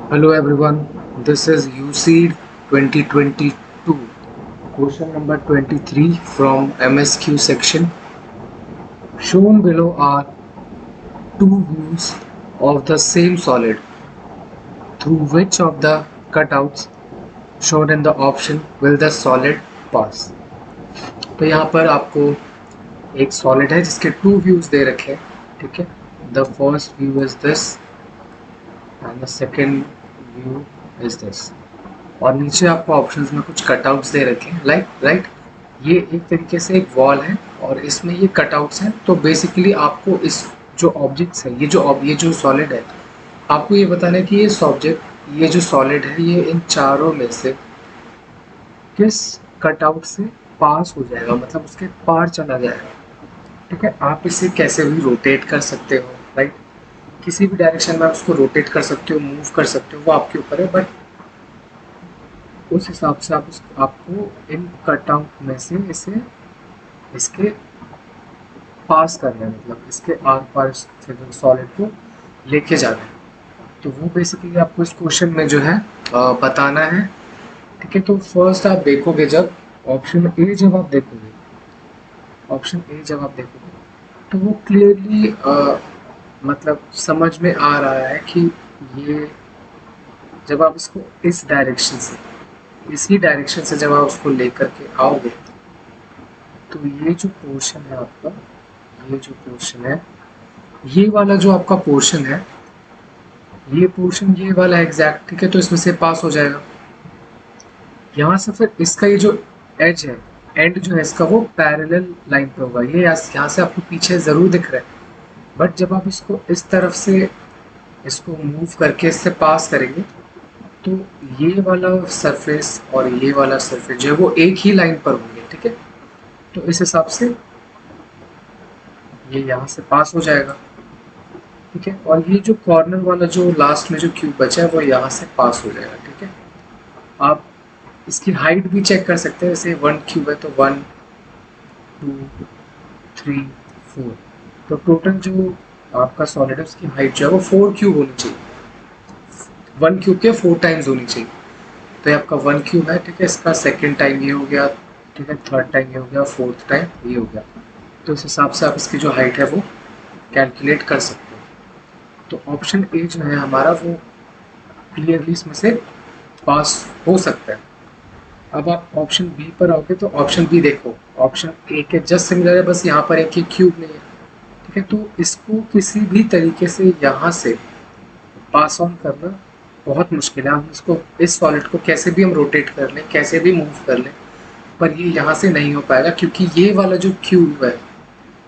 Hello everyone, this is USEED 2022, question number 23 from MSQ section. Shown below are two views of the same solid. Through which of the cutouts shown in the option will the solid pass? तो यहाँ पर आपको एक solid है जिसके to views दे रखे हैं, ठीक है. The first view is this and the second view is this. और नीचे आपको ऑप्शंस में कुछ कटआउट्स दे रखे हैं राइट. ये एक तरीके से एक वॉल है और इसमें ये कटआउट्स हैं. तो बेसिकली आपको इस जो ऑब्जेक्ट्स है, ये जो सॉलिड है, आपको ये बताना है कि ये जो सॉलिड है ये इन चारों में से किस कटआउट से पास हो जाएगा, मतलब उसके पार चला जाएगा. ठीक है, आप इसे कैसे भी रोटेट कर सकते हो, राइट. किसी भी डायरेक्शन में आप उसको रोटेट कर सकते हो, मूव कर सकते हो, वो आपके ऊपर है. बट उस हिसाब से आपको इन कटआउट में से इसे इसके पास करना है, मतलब इसके आर पार से जो सॉलिड को लेके जाना है. तो वो बेसिकली आपको इस क्वेश्चन में जो है बताना है. ठीक है, तो फर्स्ट आप देखोगे जब ऑप्शन ए जब आप देखोगे तो वो क्लियरली मतलब समझ में आ रहा है कि ये जब आप इसको इसी डायरेक्शन से जब आप उसको लेकर के आओगे तो ये जो पोर्शन है आपका, ये वाला जो आपका पोर्शन है, ये वाला एग्जैक्ट, ठीक है, तो इसमें से पास हो जाएगा. यहाँ से फिर इसका ये जो एज है, एंड जो है इसका, वो पैरेलल लाइन पे होगा. ये यहाँ से आपको पीछे ज़रूर दिख रहा है, बट जब आप इसको इस तरफ से इसको मूव करके इससे पास करेंगे तो ये वाला सरफेस और ये वाला सरफेस जो है वो एक ही लाइन पर होंगे. ठीक है, तो इस हिसाब से ये यहाँ से पास हो जाएगा. ठीक है, और ये जो कॉर्नर वाला जो लास्ट में जो क्यूब बचा है वो यहाँ से पास हो जाएगा. ठीक है, आप इसकी हाइट भी चेक कर सकते हैं. जैसे 1 क्यूब है तो 1 2 3 4, तो टोटल जो आपका सॉलिड है उसकी हाइट जो है वो 4 क्यूब होनी चाहिए. 1 क्यूब के 4 टाइम्स होनी चाहिए. तो ये आपका 1 क्यूब है. ठीक है, इसका सेकेंड टाइम ये हो गया, ठीक है, थर्ड टाइम ये हो गया, फोर्थ टाइम ये हो गया. तो इस हिसाब से आप इसकी जो हाइट है वो कैलकुलेट कर सकते हो. तो ऑप्शन ए जो है हमारा वो क्लियरली इसमें से पास हो सकता है. अब आप ऑप्शन बी पर आओगे तो ऑप्शन बी देखो, ऑप्शन ए के जस्ट सिमिलर है, बस यहाँ पर एक ही क्यूब नहीं है. ठीक है, तो इसको किसी भी तरीके से यहाँ से पास ऑन करना बहुत मुश्किल है. हम इसको इस सॉलिड को कैसे भी हम रोटेट कर लें, कैसे भी मूव कर लें, पर ये यहाँ से नहीं हो पाएगा क्योंकि ये वाला जो क्यूब है,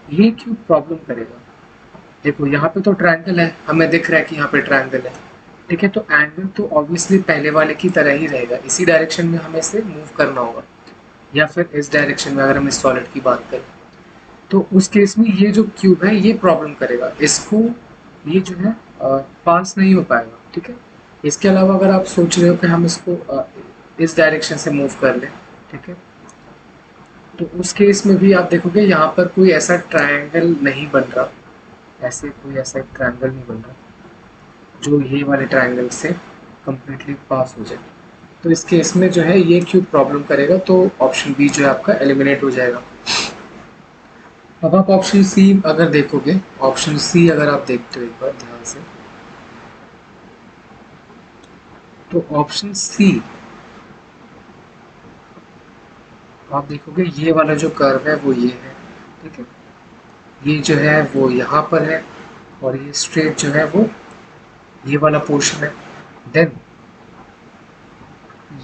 ये क्यूब प्रॉब्लम करेगा. देखो यहाँ पे तो ट्रायंगल है, हमें दिख रहा है कि यहाँ पे ट्रायंगल है. ठीक है, तो एंगल तो ऑब्वियसली पहले वाले की तरह ही रहेगा. इसी डायरेक्शन में हमें इसे मूव करना होगा, या फिर इस डायरेक्शन में अगर हम इस सॉलिड की बात करें तो उस केस में ये जो क्यूब है ये प्रॉब्लम करेगा. इसको ये जो है पास नहीं हो पाएगा. ठीक है, इसके अलावा अगर आप सोच रहे हो कि हम इसको इस डायरेक्शन से मूव कर लें, ठीक है, तो उस केस में भी आप देखोगे यहाँ पर कोई ऐसा ट्रायंगल नहीं बन रहा, ऐसा एक ट्रायंगल नहीं बन रहा जो ये वाले ट्रायंगल से कंप्लीटली पास हो जाए. तो इस केस में जो है ये क्यूब प्रॉब्लम करेगा. तो ऑप्शन बी जो है आपका एलिमिनेट हो जाएगा. अब आप ऑप्शन सी अगर देखोगे, ऑप्शन सी अगर आप देखते हो एक बार ध्यान से, तो ऑप्शन सी आप देखोगे ये वाला जो कर्व है वो ये है. ठीक है, ये जो है वो यहाँ पर है और ये स्ट्रेट जो है वो ये वाला पोर्शन है. देन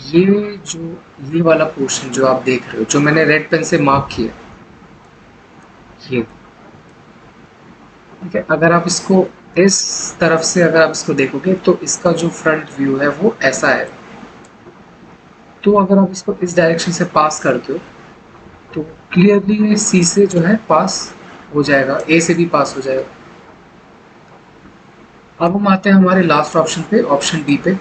ये वाला पोर्शन जो आप देख रहे हो, जो मैंने रेड पेन से मार्क किया, ये, ठीक है, अगर आप इसको इस तरफ से अगर आप इसको देखोगे तो इसका जो फ्रंट व्यू है वो ऐसा है. तो अगर आप इसको इस डायरेक्शन से पास करते हो तो क्लियरली ये सी से जो है पास हो जाएगा, ए से भी पास हो जाएगा. अब हम आते हैं हमारे लास्ट ऑप्शन पे, ऑप्शन डी पे.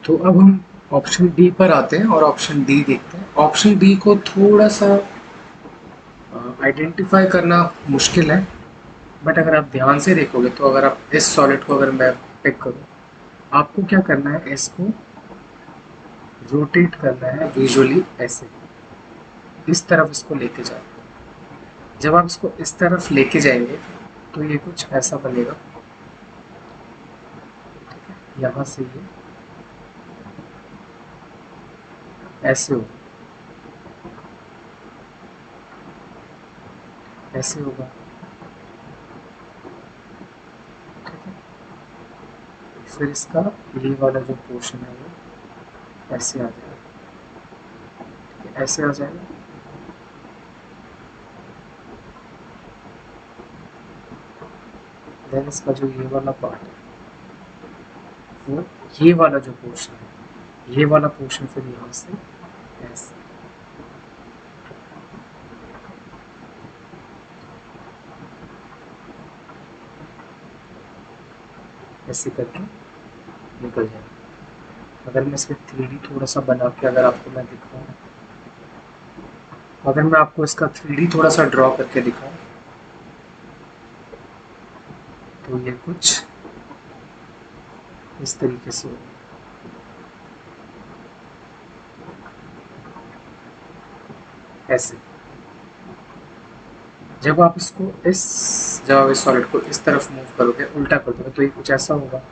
तो अब हम ऑप्शन डी पर आते हैं और ऑप्शन डी देखते हैं. ऑप्शन डी को थोड़ा सा आइडेंटिफाई करना मुश्किल है, बट अगर आप ध्यान से देखोगे तो अगर आप इस सॉलिड को अगर मैं पिक करूँ, आपको क्या करना है, इसको रोटेट करना है विजुअली ऐसे, इस तरफ इसको लेके जाओ। जब आप इसको इस तरफ लेके जाएंगे तो ये कुछ ऐसा बनेगा, यहाँ से ये ऐसे हो, ऐसे होगा, ठीक है। फिर इसका ये वाला जो पोर्शन है वो ऐसे आ जाएगा, ठीक है, ऐसे आ जाएगा। देन इसका जो ये वाला पार्ट है वो ये वाला जो पोर्शन है, ये वाला पोर्शन फिर यहाँ से ऐसे ऐसे करके निकल जाएगा। अगर मैं इसके 3D थोड़ा सा बना के अगर आपको मैं दिखाऊँ, अगर मैं आपको इसका 3D थोड़ा सा ड्रॉ करके दिखाऊँ तो ये कुछ इस तरीके से होगा, ऐसे। जब आप इसको जब आप इस सॉलिड को इस तरफ मूव करोगे, उल्टा कर दोगे, तो ये कुछ ऐसा होगा,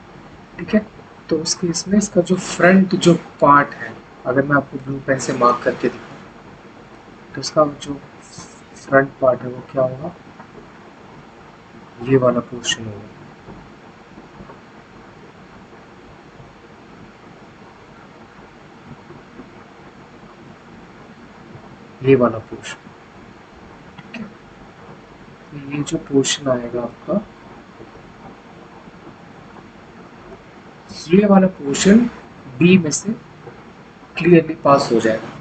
ठीक है। तो उस केस में इसका जो फ्रंट जो पार्ट है, अगर मैं आपको ब्लू पेन से मार्क करके दिखाऊं तो इसका जो फ्रंट पार्ट है वो क्या होगा, ये वाला पोर्शन होगा, ये वाला पोर्शन, ठीक है। तो ये जो पोर्शन आएगा आपका, ये वाला पोर्शन बी में से क्लियरली पास हो जाएगा।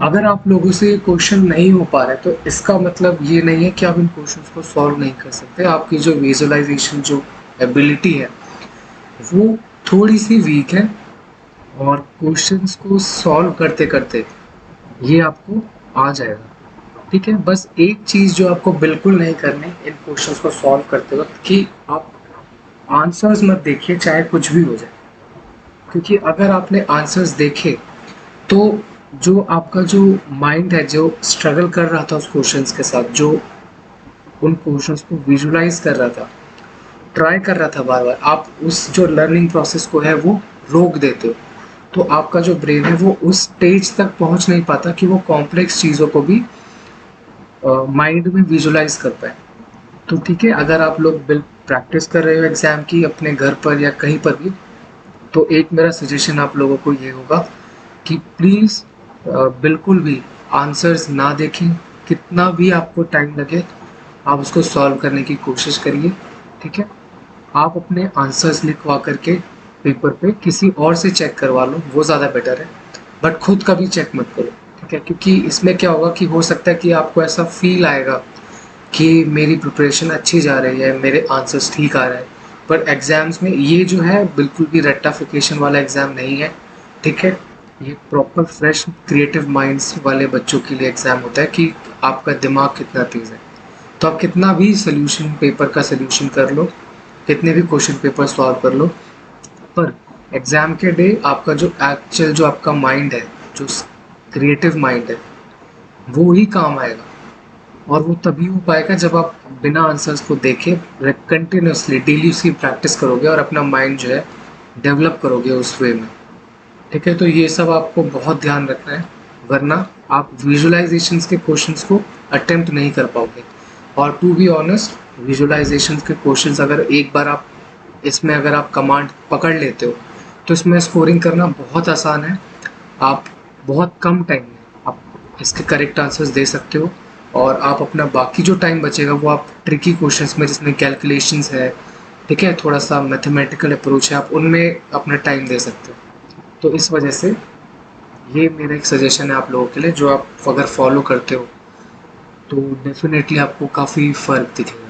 अगर आप लोगों से क्वेश्चन नहीं हो पा रहे तो इसका मतलब ये नहीं है कि आप इन क्वेश्चंस को सॉल्व नहीं कर सकते। आपकी जो विजुअलाइजेशन जो एबिलिटी है वो थोड़ी सी वीक है, और क्वेश्चंस को सॉल्व करते करते ये आपको आ जाएगा, ठीक है। बस एक चीज़ जो आपको बिल्कुल नहीं करनी इन क्वेश्चंस को सॉल्व करते वक्त, कि आप आंसर्स मत देखिए चाहे कुछ भी हो जाए, क्योंकि अगर आपने आंसर्स देखे तो जो आपका जो माइंड है जो स्ट्रगल कर रहा था उस क्वेश्चंस के साथ, जो उन क्वेश्चंस को विजुलाइज कर रहा था, ट्राई कर रहा था बार बार, आप उस जो लर्निंग प्रोसेस को है वो रोक देते हो, तो आपका जो ब्रेन है वो उस स्टेज तक पहुंच नहीं पाता कि वो कॉम्प्लेक्स चीज़ों को भी माइंड में विजुलाइज कर पाए। तो ठीक है, अगर आप लोग प्रैक्टिस कर रहे हो एग्ज़ाम की अपने घर पर या कहीं पर भी, तो एक मेरा सजेशन आप लोगों को ये होगा कि प्लीज़ बिल्कुल भी आंसर्स ना देखें, कितना भी आपको टाइम लगे आप उसको सॉल्व करने की कोशिश करिए, ठीक है। आप अपने आंसर्स लिखवा करके पेपर पे किसी और से चेक करवा लो, वो ज़्यादा बेटर है, बट खुद कभी चेक मत करो, ठीक है। क्योंकि इसमें क्या होगा कि हो सकता है कि आपको ऐसा फील आएगा कि मेरी प्रिपरेशन अच्छी जा रही है, मेरे आंसर्स ठीक आ रहे हैं, पर एग्ज़ाम्स में ये जो है बिल्कुल भी रेक्टाफिकेशन वाला एग्ज़ाम नहीं है, ठीक है। ये प्रॉपर फ्रेश क्रिएटिव माइंड्स वाले बच्चों के लिए एग्ज़ाम होता है कि आपका दिमाग कितना तेज़ है। तो आप कितना भी सोल्यूशन पेपर का सोल्यूशन कर लो, कितने भी क्वेश्चन पेपर सॉल्व कर लो, पर एग्ज़ाम के डे आपका जो एक्चुअल जो आपका माइंड है, जो क्रिएटिव माइंड है, वो ही काम आएगा। और वो तभी हो पाएगा जब आप बिना आंसर्स को देखे कंटिन्यूसली डेली उसकी प्रैक्टिस करोगे और अपना माइंड जो है डेवलप करोगे उस वे में, ठीक है। तो ये सब आपको बहुत ध्यान रखना है, वरना आप विजुअलाइजेशंस के क्वेश्चंस को अटेम्प्ट नहीं कर पाओगे। और टू बी ऑनेस्ट, विजुअलाइजेशंस के क्वेश्चंस अगर एक बार आप इसमें अगर आप कमांड पकड़ लेते हो तो इसमें स्कोरिंग करना बहुत आसान है। आप बहुत कम टाइम में आप इसके करेक्ट आंसर्स दे सकते हो, और आप अपना बाकी जो टाइम बचेगा वो आप ट्रिकी क्वेश्चंस में, जिसमें कैलकुलेशंस है, ठीक है, थोड़ा सा मैथमेटिकल अप्रोच है, आप उनमें अपना टाइम दे सकते हो। तो इस वजह से ये मेरा एक सजेशन है आप लोगों के लिए, जो आप अगर फॉलो करते हो तो डेफिनेटली आपको काफ़ी फ़र्क दिखेगा।